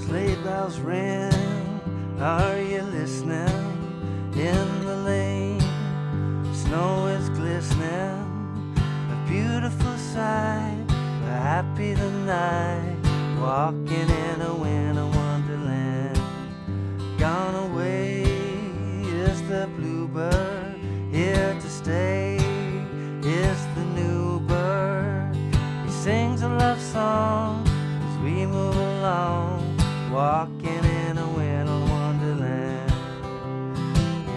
Sleigh bells ring, are you listening? In the lane, snow is glistening, a beautiful sight. We're happy tonight, walking in a winter wonderland. Gone away is the bluebird, here to stay is the new bird. He sings a love song as we move along, walking in a winter wonderland.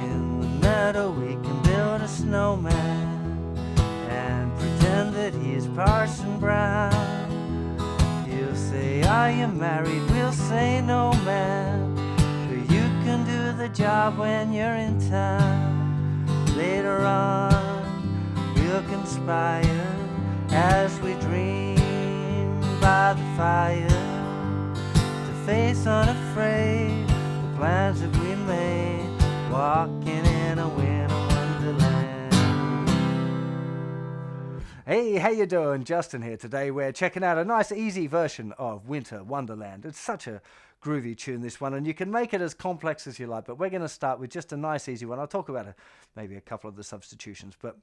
In the meadow we can build a snowman and pretend that he's Parson Brown. He'll say, are you married? We'll say, no, man, but you can do the job when you're in town. Later on we'll conspire as we dream by the fire to face unafraid the plans that we made, walking in a winter wonderland. Hey, how you doing? Justin here. Today we're checking out a nice easy version of Winter Wonderland. It's such a groovy tune, this one, and you can make it as complex as you like, but we're going to start with just a nice easy one. I'll talk about maybe a couple of the substitutions, but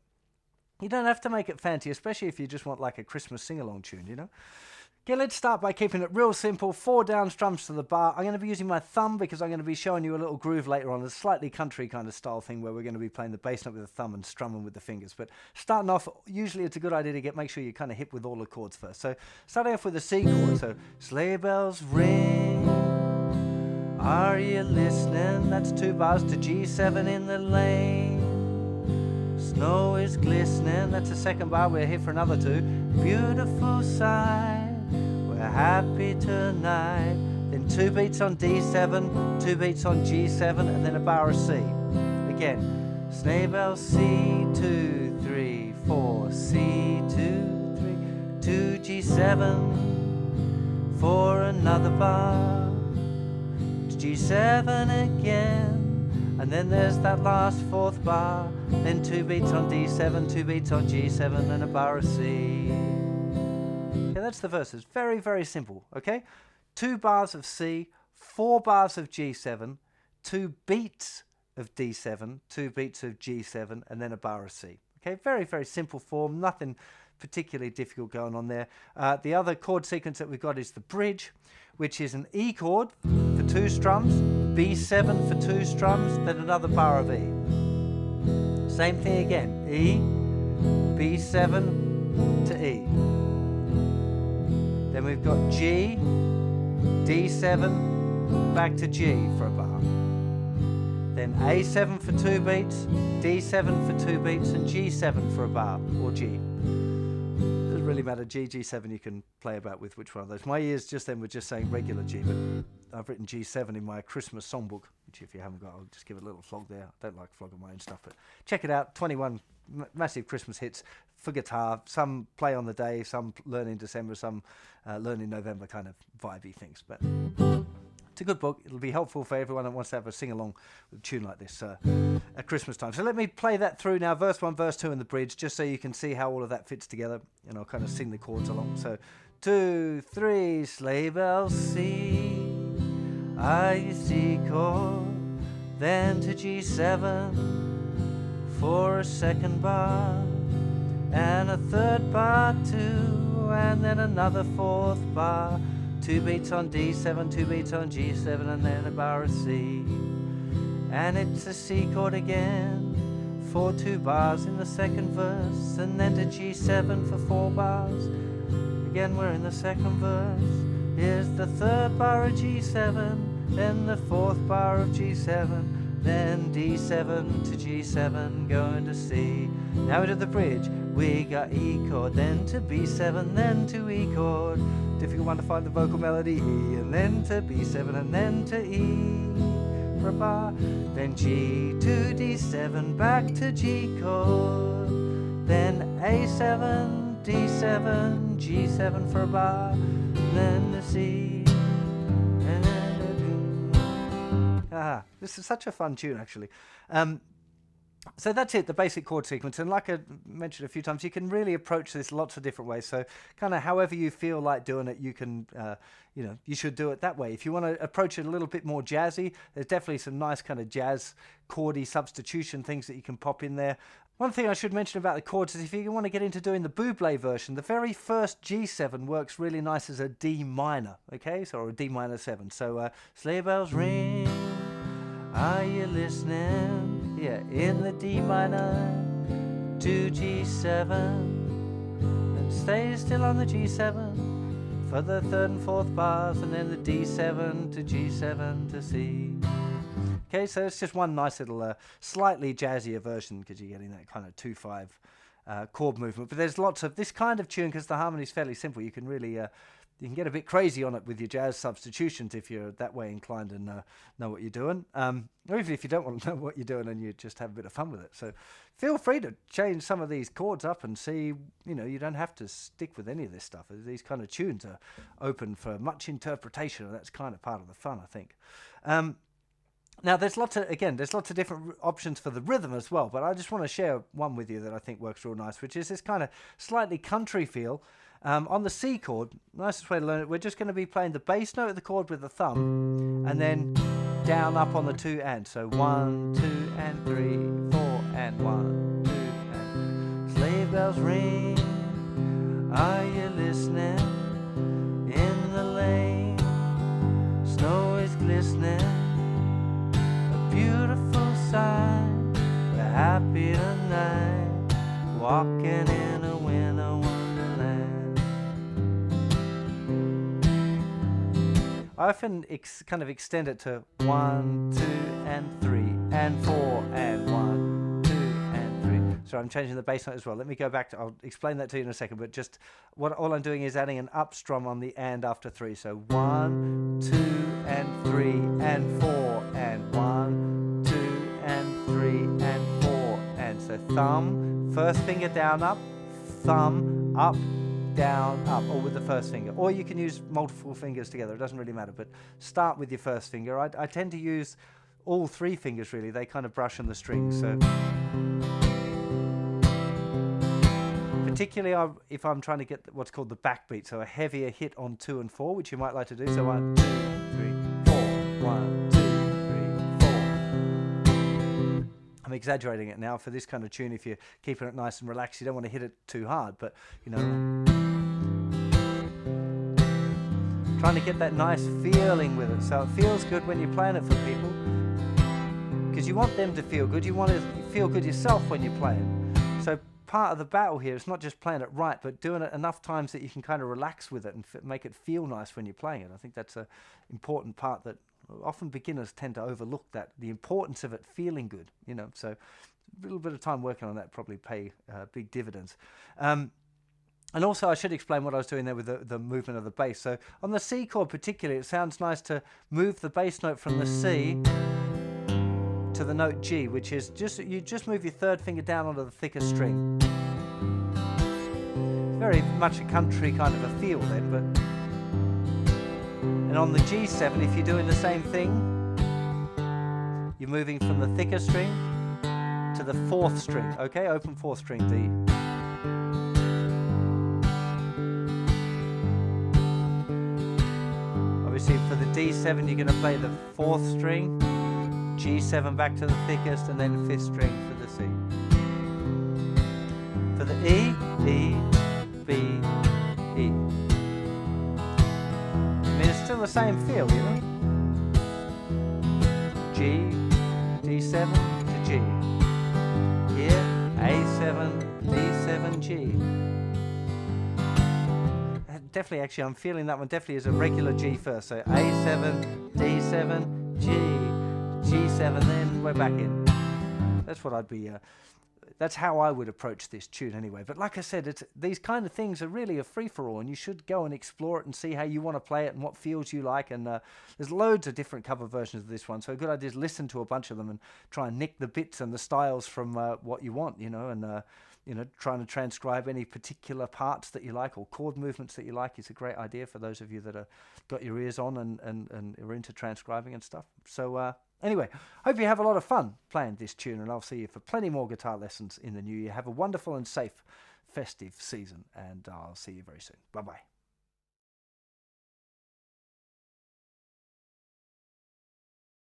you don't have to make it fancy, especially if you just want like a Christmas sing-along tune, you know? Okay, let's start by keeping it real simple. 4 down strums to the bar. I'm going to be using my thumb because I'm going to be showing you a little groove later on, a slightly country kind of style thing where we're going to be playing the bass note with the thumb and strumming with the fingers. But starting off, usually it's a good idea to make sure you kind of hit with all the chords first. So starting off with a C chord. So sleigh bells ring, are you listening? That's 2 bars to G7 in the lane. Snow is glistening, that's the 2nd bar, we're here for another 2. Beautiful sight, we're happy tonight. Then 2 beats on D7, 2 beats on G7, and then a bar of C. Again, sleigh bells C, 2, 3, 4, C, 2, 3, 2 G7 for another bar. G7 again, and then there's that last 4th bar, then 2 beats on D7, 2 beats on G7, and a bar of C. Okay, that's the verses. Very, very simple, okay? 2 bars of C, 4 bars of G7, 2 beats of D7, 2 beats of G7, and then a bar of C. Okay, very, very simple form, nothing particularly difficult going on there. The other chord sequence that we've got is the bridge, which is an E chord for 2 strums, B7 for 2 strums, then another bar of E. Same thing again, E, B7 to E. Then we've got G, D7, back to G for a bar. Then A7 for 2 beats, D7 for 2 beats, and G7 for a bar, or G. Doesn't really matter, G, G7, you can play about with which one of those. My ears just then were just saying regular G, but I've written G7 in my Christmas songbook, which if you haven't got, I'll just give it a little flog there. I don't like flogging my own stuff, but check it out. 21 massive Christmas hits for guitar. Some play on the day, some learn in December, some learn in November, kind of vibey things. But it's a good book. It'll be helpful for everyone that wants to have a sing-along with a tune like this at Christmas time. So let me play that through now, verse 1, verse 2 and the bridge, just so you can see how all of that fits together, and I'll kind of sing the chords along. So 2, 3, sleigh bells C, I C chord, then to G7 for a 2nd bar, and a 3rd bar too, and then another 4th bar. 2 beats on D7, 2 beats on G7, and then a bar of C. And it's a C chord again for 2 bars in the 2nd verse, and then to G7 for 4 bars. Again we're in the 2nd verse. Here's the 3rd bar of G7, then the 4th bar of G7, then D7 to G7, going to C. Now into the bridge, we got E chord, then to B7, then to E chord. Difficult one to find the vocal melody, E, and then to B7, and then to E for a bar. Then G to D7, back to G chord. Then A7, D7, G7 for a bar. Then the C, and then the D. This is such a fun tune, actually. So that's it, the basic chord sequence. And like I mentioned a few times, you can really approach this lots of different ways. So kind of however you feel like doing it, you can, you should do it that way. If you want to approach it a little bit more jazzy, there's definitely some nice kind of jazz chordy substitution things that you can pop in there. One thing I should mention about the chords is if you want to get into doing the Buble version, the very first G7 works really nice as a D minor, okay? So, or a D minor 7. So, sleigh bells ring, are you listening? Yeah, in the D minor to G7, and stay still on the G7 for the 3rd and 4th bars, and then the D7 to G7 to C. Okay, so it's just one nice little slightly jazzier version because you're getting that kind of 2/5 chord movement. But there's lots of this kind of tune because the harmony's fairly simple. You can really you can get a bit crazy on it with your jazz substitutions if you're that way inclined and know what you're doing. Or even if you don't want to know what you're doing and you just have a bit of fun with it. So feel free to change some of these chords up and see, you don't have to stick with any of this stuff. These kind of tunes are open for much interpretation, and that's kind of part of the fun, I think. Now, there's lots of different options for the rhythm as well, but I just want to share one with you that I think works real nice, which is this kind of slightly country feel. On the C chord, nicest way to learn it, we're just going to be playing the bass note of the chord with the thumb, and then down, up on the 2 and. So 1, 2, and 3, 4, and 1, 2, and. Sleigh bells ring, are you listening? In the lane, snow is glistening. Beautiful sight, we're happy tonight, walking in a winter wonderland. I often kind of extend it to 1, 2, and 3, and 4, and 1, 2, and 3. So I'm changing the bass note as well. Let me go back to, I'll explain that to you in a second, but just all I'm doing is adding an up strum on the and after 3. So 1, 2, and 3, and 4, and 1, 2, and 3, and 4, and. So thumb, first finger down, up, thumb, up, down, up, all with the first finger. Or you can use multiple fingers together, it doesn't really matter, but start with your first finger. I tend to use all 3 fingers really, they kind of brush on the strings. So particularly if I'm trying to get what's called the backbeat, so a heavier hit on 2 and 4, which you might like to do. So 1, 2, 3, 4, 1, 2, 3, 4. I'm exaggerating it now for this kind of tune. If you're keeping it nice and relaxed, you don't want to hit it too hard, but trying to get that nice feeling with it, so it feels good when you're playing it for people, because you want them to feel good. You want to feel good yourself when you're playing. So part of the battle here is not just playing it right, but doing it enough times that you can kind of relax with it and make it feel nice when you're playing it. I think that's an important part that often beginners tend to overlook, that the importance of it feeling good, so a little bit of time working on that probably pay big dividends. And also I should explain what I was doing there with the movement of the bass. So on the C chord particularly, it sounds nice to move the bass note from the C to the note G, which is you just move your 3rd finger down onto the thicker string. Very much a country kind of a feel then, but. And on the G7, if you're doing the same thing, you're moving from the thicker string to the 4th string, okay? Open 4th string, D. Obviously for the D7, you're going to play the 4th string, G7 back to the thickest, and then 5th string for the C. For the E, E, B, E. It's still the same feel, G, D7 to G. Here, A7, D7, G. Definitely, actually, I'm feeling that one definitely as a regular G first. So A7, D7, G, G7, then we're back in. That's what I'd be. That's how I would approach this tune anyway. But like I said, these kind of things are really a free-for-all, and you should go and explore it and see how you want to play it and what feels you like. And there's loads of different cover versions of this one, so a good idea is listen to a bunch of them and try and nick the bits and the styles from what you want, and trying to transcribe any particular parts that you like or chord movements that you like is a great idea for those of you that are got your ears on and are into transcribing and stuff. So Anyway, hope you have a lot of fun playing this tune, and I'll see you for plenty more guitar lessons in the new year. Have a wonderful and safe festive season, and I'll see you very soon. Bye-bye.